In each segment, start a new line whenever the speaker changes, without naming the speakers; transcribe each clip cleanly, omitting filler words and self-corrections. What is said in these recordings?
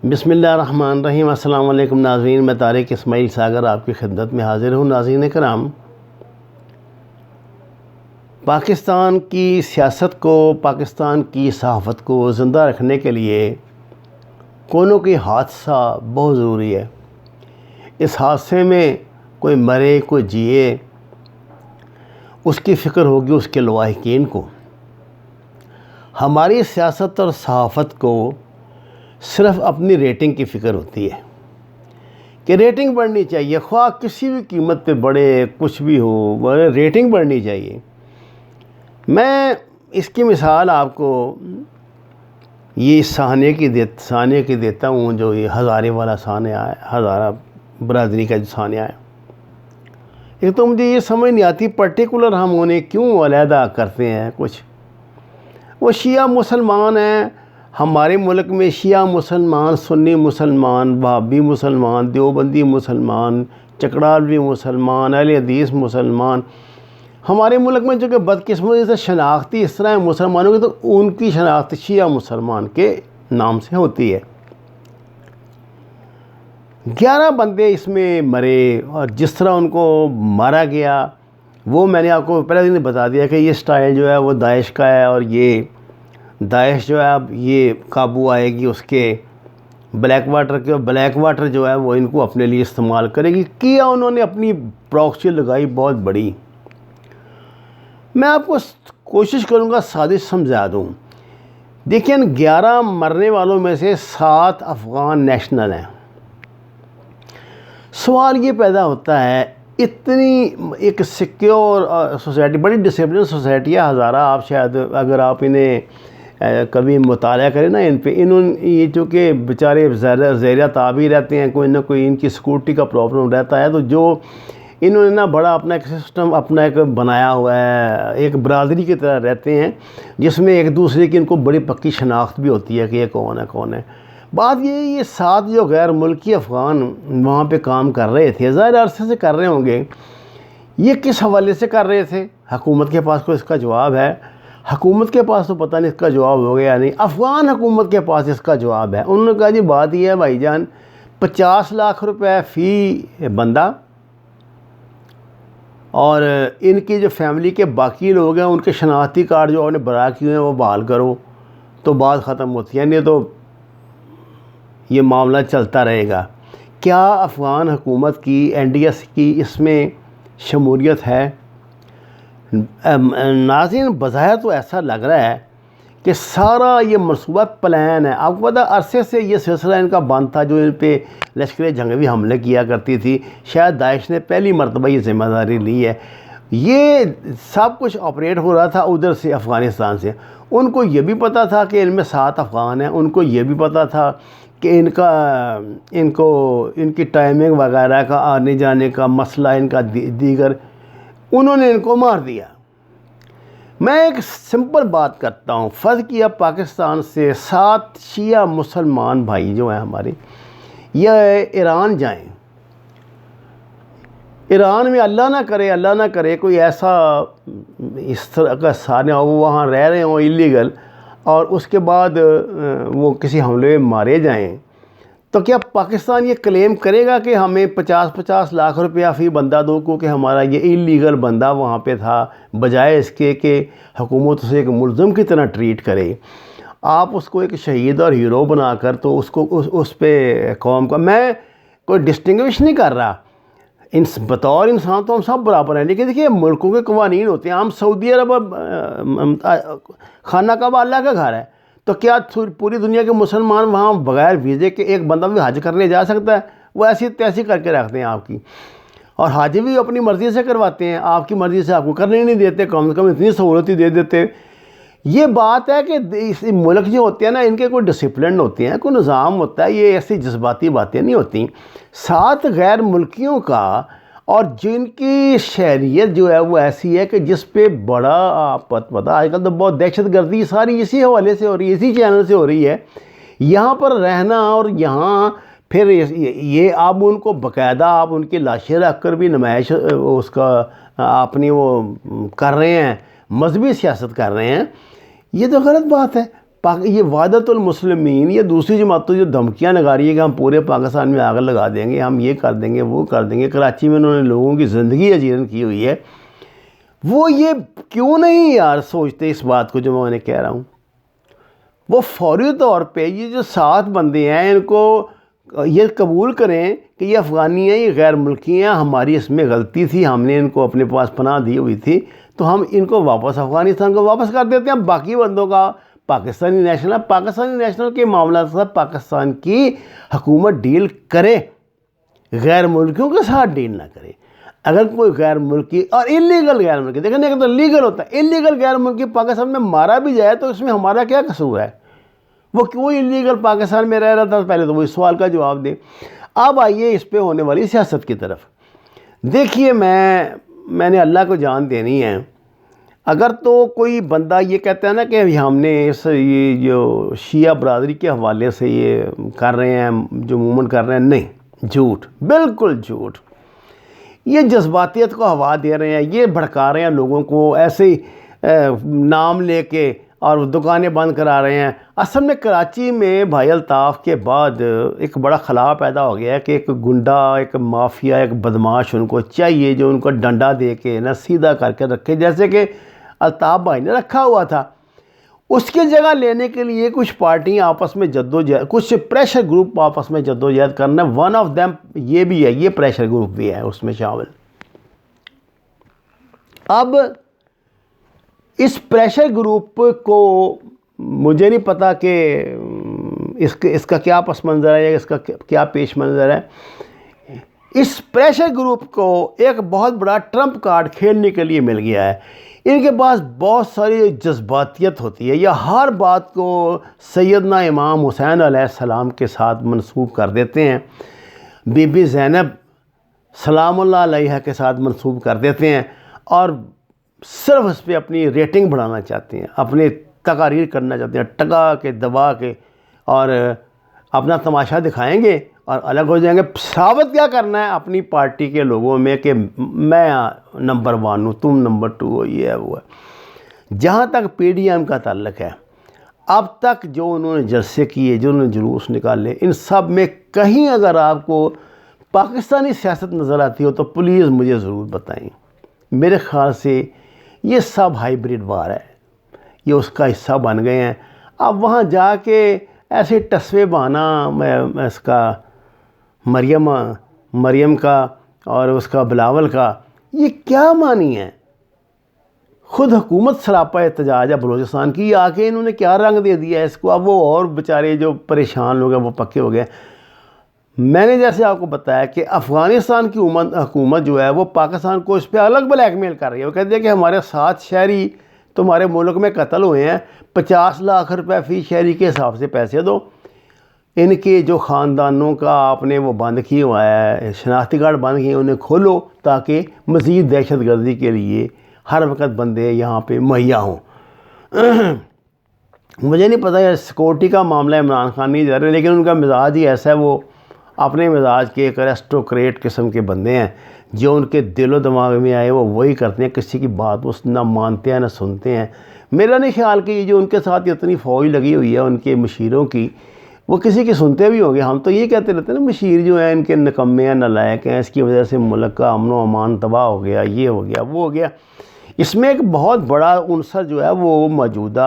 بسم اللہ الرحمن الرحیم۔ السلام علیکم ناظرین، میں طارق اسماعیل ساگر آپ کی خدمت میں حاضر ہوں۔ ناظرین کرام، پاکستان کی سیاست کو، پاکستان کی صحافت کو زندہ رکھنے کے لیے کونوں کی حادثہ بہت ضروری ہے۔ اس حادثے میں کوئی مرے کوئی جیے، اس کی فکر ہوگی اس کے لواحقین کو۔ ہماری سیاست اور صحافت کو صرف اپنی ریٹنگ کی فکر ہوتی ہے کہ ریٹنگ بڑھنی چاہیے، خواہ کسی بھی قیمت پہ بڑھے، کچھ بھی ہو، ریٹنگ بڑھنی چاہیے۔ میں اس کی مثال آپ کو یہ سانحے کی دیتا ہوں، جو یہ ہزارے والا سانحہ ہے، ہزارہ برادری کا جو سانحہ ہے۔ ایک تو مجھے یہ سمجھ نہیں آتی پرٹیکولر ہم انہیں کیوں علیحدہ کرتے ہیں۔ کچھ وہ شیعہ مسلمان ہیں، ہمارے ملک میں شیعہ مسلمان، سنی مسلمان، وہابی مسلمان، دیوبندی مسلمان، چکڑالوی مسلمان، اہل حدیث مسلمان۔ ہمارے ملک میں جو کہ بدقسمتی سے شناختی اس طرح ہے مسلمانوں کی، تو ان کی شناخت شیعہ مسلمان کے نام سے ہوتی ہے۔ 11 بندے اس میں مرے، اور جس طرح ان کو مارا گیا وہ میں نے آپ کو پہلے دن بتا دیا کہ یہ سٹائل جو ہے وہ داعش کا ہے، اور یہ داعش جو ہے اب یہ قابو آئے گی اس کے بلیک واٹر جو ہے وہ ان کو اپنے لیے استعمال کرے گی۔ کیا انہوں نے اپنی پراکسی لگائی بہت بڑی۔ میں آپ کو کوشش کروں گا سازش سمجھا دوں۔ دیکھیں، 11 مرنے والوں میں سے 7 افغان نیشنل ہیں۔ سوال یہ پیدا ہوتا ہے، اتنی ایک سیکیور سوسائٹی، بڑی ڈسپلن سوسائٹی ہے ہزارہ، آپ شاید اگر آپ انہیں کبھی مطالعہ کریں نا ان پہ، یہ چونکہ بیچارے زیر تاب ہی رہتے ہیں، کوئی نہ کوئی ان کی سیکورٹی کا پرابلم رہتا ہے، تو جو انہوں نے نا بڑا اپنا ایک سسٹم اپنا ایک بنایا ہوا ہے، ایک برادری کی طرح رہتے ہیں، جس میں ایک دوسرے کی ان کو بڑی پکی شناخت بھی ہوتی ہے کہ یہ کون ہے۔ بات یہ 7 جو غیر ملکی افغان وہاں پہ کام کر رہے تھے، ظاہر عرصے سے کر رہے ہوں گے، یہ کس حوالے سے کر رہے تھے؟ حکومت کے پاس کوئی اس کا جواب ہے؟ حکومت کے پاس تو پتہ نہیں اس کا جواب ہو گیا یا نہیں۔ افغان حکومت کے پاس اس کا جواب ہے۔ انہوں نے کہا جی بات یہ ہے بھائی جان، 50 لاکھ روپے فی بندہ، اور ان کی جو فیملی کے باقی لوگ ہیں ان کے شناختی کارڈ جو انہوں نے برا کیے ہیں وہ بحال کرو، تو بات ختم ہوتی ہے، نہیں تو یہ معاملہ چلتا رہے گا۔ کیا افغان حکومت کی NDS کی اس میں شمولیت ہے؟ ناظرین، بظاہر تو ایسا لگ رہا ہے کہ سارا یہ منصوبہ پلان ہے۔ آپ کو پتہ عرصے سے یہ سلسلہ ان کا بند تھا، جو ان پہ لشکر جنگی حملے کیا کرتی تھی، شاید داعش نے پہلی مرتبہ یہ ذمہ داری لی ہے۔ یہ سب کچھ آپریٹ ہو رہا تھا ادھر سے، افغانستان سے۔ ان کو یہ بھی پتہ تھا کہ ان میں 7 افغان ہیں، ان کو یہ بھی پتہ تھا کہ ان کی ٹائمنگ وغیرہ کا، آنے جانے کا مسئلہ ان کا دیگر، انہوں نے ان کو مار دیا۔ میں ایک سمپل بات کرتا ہوں، فرض کیا پاکستان سے 7 شیعہ مسلمان بھائی جو ہیں ہمارے، یہ ایران جائیں۔ ایران میں اللہ نہ کرے کوئی ایسا اس طرح کا سانحہ ہو، وہاں رہ رہے ہوں ایلیگل، اور اس کے بعد وہ کسی حملے میں مارے جائیں، تو کیا پاکستان یہ کلیم کرے گا کہ ہمیں 50 لاکھ روپیہ فی بندہ دو، کیونکہ ہمارا یہ ایلیگل بندہ وہاں پہ تھا، بجائے اس کے کہ حکومت اسے ایک ملزم کی طرح ٹریٹ کرے؟ آپ اس کو ایک شہید اور ہیرو بنا کر تو اس پہ قوم کا، میں کوئی ڈسٹنگوش نہیں کر رہا، بطور انسان تو ہم سب برابر ہیں، لیکن دیکھیے ملکوں کے قوانین ہوتے ہیں۔ ہم سعودی عرب، خانہ کعبہ اللہ کا گھر ہے، تو کیا پوری دنیا کے مسلمان وہاں بغیر ویزے کے ایک بندہ بھی حج کرنے جا سکتا ہے؟ وہ ایسی تیسی کر کے رکھتے ہیں آپ کی، اور حج بھی اپنی مرضی سے کرواتے ہیں، آپ کی مرضی سے آپ کو کرنے نہیں دیتے، کم سے کم اتنی سہولت ہی دے دیتے۔ یہ بات ہے کہ اس ملک جو ہوتے ہیں نا، ان کے کوئی ڈسپلن ہوتے ہیں، کوئی نظام ہوتا ہے، یہ ایسی جذباتی باتیں نہیں ہوتی۔ 7 غیر ملکیوں کا، اور جن کی شہریت جو ہے وہ ایسی ہے کہ جس پہ بڑا آپ پتہ، آج کل تو بہت دہشت گردی ساری اسی حوالے سے ہو رہی ہے، اسی چینل سے ہو رہی ہے، یہاں پر رہنا، اور یہاں پھر یہ آپ ان کو باقاعدہ آپ ان کی لاشیں رکھ کر بھی نمائش اس کا اپنی وہ کر رہے ہیں، مذہبی سیاست کر رہے ہیں، یہ تو غلط بات ہے۔ یہ وحدت المسلمین، یہ دوسری جماعتوں جو دھمکیاں لگا رہی ہے کہ ہم پورے پاکستان میں آگ لگا دیں گے، ہم یہ کر دیں گے، وہ کر دیں گے، کراچی میں انہوں نے لوگوں کی زندگی اجیرن کی ہوئی ہے، وہ یہ کیوں نہیں یار سوچتے اس بات کو جو میں انہیں کہہ رہا ہوں؟ وہ فوری طور پہ یہ جو 7 بندے ہیں ان کو یہ قبول کریں کہ یہ افغانی ہیں، یہ غیر ملکی ہیں، ہماری اس میں غلطی تھی، ہم نے ان کو اپنے پاس پناہ دی ہوئی تھی، تو ہم ان کو واپس افغانستان کو واپس کر دیتے ہیں، باقی بندوں کا پاکستانی نیشنل ہے، پاکستانی نیشنل کے معاملات سے پاکستان کی حکومت ڈیل کرے، غیر ملکیوں کے ساتھ ڈیل نہ کرے۔ اگر کوئی غیر ملکی اور انلیگل غیر ملکی، دیکھیں ایک تو لیگل ہوتا ہے، انلیگل غیر ملکی پاکستان میں مارا بھی جائے تو اس میں ہمارا کیا قصور ہے؟ وہ کیوں انلیگل پاکستان میں رہ رہا تھا؟ پہلے تو وہ اس سوال کا جواب دیں۔ اب آئیے اس پہ ہونے والی سیاست کی طرف۔ دیکھیے میں نے اللہ کو جان دینی ہے، اگر تو کوئی بندہ یہ کہتا ہے نا کہ ہم نے یہ جو شیعہ برادری کے حوالے سے یہ کر رہے ہیں، جو موومنٹ کر رہے ہیں، نہیں، جھوٹ، بالکل جھوٹ۔ یہ جذباتیت کو ہوا دے رہے ہیں، یہ بھڑکا رہے ہیں لوگوں کو ایسے ہی نام لے کے اور دکانیں بند کرا رہے ہیں۔ اصل میں کراچی میں بھائی الطاف کے بعد ایک بڑا خلا پیدا ہو گیا ہے کہ ایک گنڈا، ایک مافیا، ایک بدماش ان کو چاہیے جو ان کو ڈنڈا دے کے نا سیدھا کر کے رکھے، جیسے کہ الطاف بھائی نے رکھا ہوا تھا۔ اس کی جگہ لینے کے لیے کچھ پارٹیاں آپس میں جدوجہد، کچھ پریشر گروپ آپس میں جدوجہد کرنا، ون آف دیم یہ بھی ہے، یہ پریشر گروپ بھی ہے اس میں شامل۔ اب اس پریشر گروپ کو مجھے نہیں پتا کہ اس کا کیا پس منظر ہے یا اس کا کیا پیش منظر ہے۔ اس پریشر گروپ کو ایک بہت بڑا ٹرمپ کارڈ کھیلنے کے لیے مل گیا ہے۔ ان کے پاس بہت ساری جذباتیت ہوتی ہے، یا ہر بات کو سیدنا امام حسین علیہ السلام کے ساتھ منسوب کر دیتے ہیں، بی بی زینب سلام اللہ علیہ کے ساتھ منسوب کر دیتے ہیں، اور صرف اس پہ اپنی ریٹنگ بڑھانا چاہتے ہیں، اپنی تقاریر کرنا چاہتے ہیں، ٹکا کے دبا کے، اور اپنا تماشا دکھائیں گے اور الگ ہو جائیں گے۔ ثابت کیا کرنا ہے اپنی پارٹی کے لوگوں میں کہ میں نمبر 1 ہوں، تم نمبر 2 ہو، یہ ہے وہ ہے۔ جہاں تک پی ڈی ایم کا تعلق ہے، اب تک جو انہوں نے جلسے کیے، جو انہوں نے جلوس نکالے، ان سب میں کہیں اگر آپ کو پاکستانی سیاست نظر آتی ہو تو پلیز مجھے ضرور بتائیں۔ میرے خیال سے یہ سب ہائیبریڈ وار ہے، یہ اس کا حصہ بن گئے ہیں۔ اب وہاں جا کے ایسے ٹسوے بہانا اس کا مریم کا اور اس کا بلاول کا، یہ کیا معنی ہے؟ خود حکومت سراپا احتجاج ہے بلوچستان کی، آ کے انہوں نے کیا رنگ دے دیا ہے اس کو؟ اب وہ اور بیچارے جو پریشان لوگ ہیں وہ پکے ہو گئے۔ میں نے جیسے آپ کو بتایا کہ افغانستان کی حکومت جو ہے وہ پاکستان کو اس پہ الگ بلیک میل کر رہی ہے۔ وہ کہتے ہیں کہ ہمارے 7 شہری تمہارے ملک میں قتل ہوئے ہیں، 50 لاکھ روپے فی شہری کے حساب سے پیسے دو، ان کے جو خاندانوں کا آپ نے وہ بند کیا ہوا ہے، شناختی کارڈ بند کیے، انہیں کھولو تاکہ مزید دہشت گردی کے لیے ہر وقت بندے یہاں پہ مہیا ہوں۔ مجھے نہیں پتہ ہے سیکورٹی کا معاملہ عمران خان نہیں جا رہے، لیکن ان کا مزاج ہی ایسا ہے، وہ اپنے مزاج کے ایک ایرسٹوکریٹ قسم کے بندے ہیں، جو ان کے دل و دماغ میں آئے وہ وہی کرتے ہیں، کسی کی بات وہ نہ مانتے ہیں نہ سنتے ہیں۔ میرا نہیں خیال کہ یہ جو ان کے ساتھ اتنی فوج لگی ہوئی ہے ان کے مشیروں کی، وہ کسی کی سنتے بھی ہوں گے۔ ہم تو یہ کہتے رہتے ہیں نا مشیر جو ہیں ان کے نکمے ہیں، نالائق ہیں، اس کی وجہ سے ملک کا امن و امان تباہ ہو گیا، یہ ہو گیا، وہ ہو گیا۔ اس میں ایک بہت بڑا عنصر جو ہے وہ موجودہ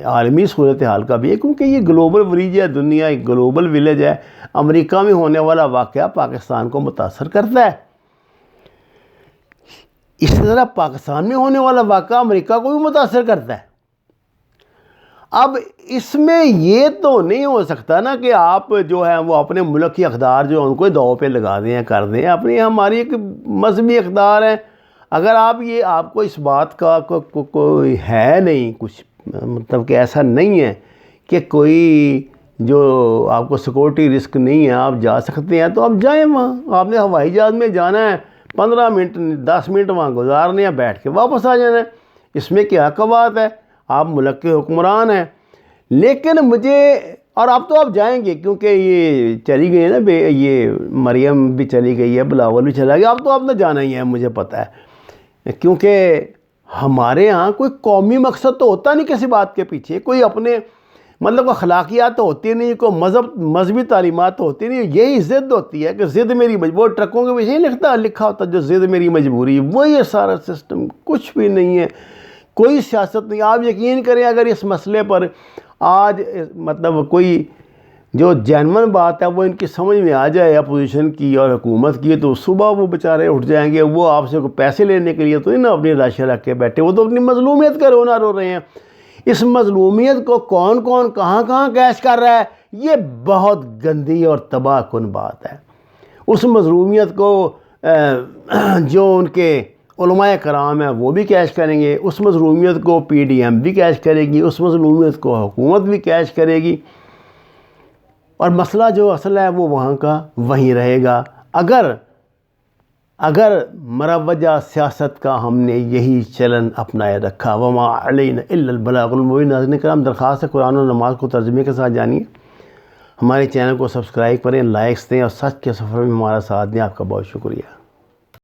عالمی صورتحال کا بھی ہے، کیونکہ یہ گلوبل ولیج ہے، دنیا ایک گلوبل ولیج ہے۔ امریکہ میں ہونے والا واقعہ پاکستان کو متاثر کرتا ہے، اسی طرح پاکستان میں ہونے والا واقعہ امریکہ کو بھی متاثر کرتا ہے۔ اب اس میں یہ تو نہیں ہو سکتا نا کہ آپ جو ہے وہ اپنے ملک کی اقدار جو ان کو داؤ پہ لگا دیں، کر دیں۔ اپنی ہماری ایک مذہبی اقدار ہے، اگر آپ کو اس بات کا کوئی ہے نہیں کچھ، مطلب کہ ایسا نہیں ہے کہ کوئی جو آپ کو سیکورٹی رسک نہیں ہے، آپ جا سکتے ہیں تو آپ جائیں وہاں۔ آپ نے ہوائی جہاز میں جانا ہے، 15 منٹ 10 منٹ وہاں گزارنے ہیں، بیٹھ کے واپس آ جانا ہے، اس میں کیا بات ہے؟ آپ ملک کے حکمران ہیں۔ لیکن اور اب تو آپ جائیں گے کیونکہ یہ چلی گئی ہے نا، یہ مریم بھی چلی گئی ہے، بلاول بھی چلا گیا، اب تو آپ نے جانا ہی ہے، مجھے پتہ ہے، کیونکہ ہمارے ہاں کوئی قومی مقصد تو ہوتا نہیں کسی بات کے پیچھے، کوئی اپنے مطلب اخلاقیات تو ہوتی نہیں، کوئی مذہبی تعلیمات تو ہوتی نہیں، یہی ضد ہوتی ہے کہ ضد میری مجبور، ٹرکوں کے پیچھے لکھا ہوتا جو ضد میری مجبوری، وہی ہے سارا سسٹم، کچھ بھی نہیں ہے، کوئی سیاست نہیں۔ آپ یقین کریں اگر اس مسئلے پر آج مطلب کوئی جو جینون بات ہے وہ ان کی سمجھ میں آ جائے اپوزیشن کی اور حکومت کی، تو صبح وہ بیچارے اٹھ جائیں گے، وہ آپ سے پیسے لینے کے لیے تو نہیں نا اپنی لاشیں رکھ کے بیٹھے، وہ تو اپنی مظلومیت کا رونا رو رہے ہیں۔ اس مظلومیت کو کون کون کہاں کہاں کیش کر رہا ہے، یہ بہت گندی اور تباہ کن بات ہے۔ اس مظلومیت کو جو ان کے علماء کرام ہیں وہ بھی کیش کریں گے، اس مظلومیت کو پی ڈی ایم بھی کیش کرے گی، اس مظلومیت کو حکومت بھی کیش کرے گی، اور مسئلہ جو اصل ہے وہ وہاں کا وہیں رہے گا۔ اگر مروجہ سیاست کا ہم نے یہی چلن اپنائے رکھا، وما علینا الا البلاغ المبین۔ ناظرین کرام، درخواست ہے قرآن و نماز کو ترجمے کے ساتھ جانیے، ہمارے چینل کو سبسکرائب کریں، لائکس دیں اور سچ کے سفر میں ہمارا ساتھ دیں۔ آپ کا بہت شکریہ۔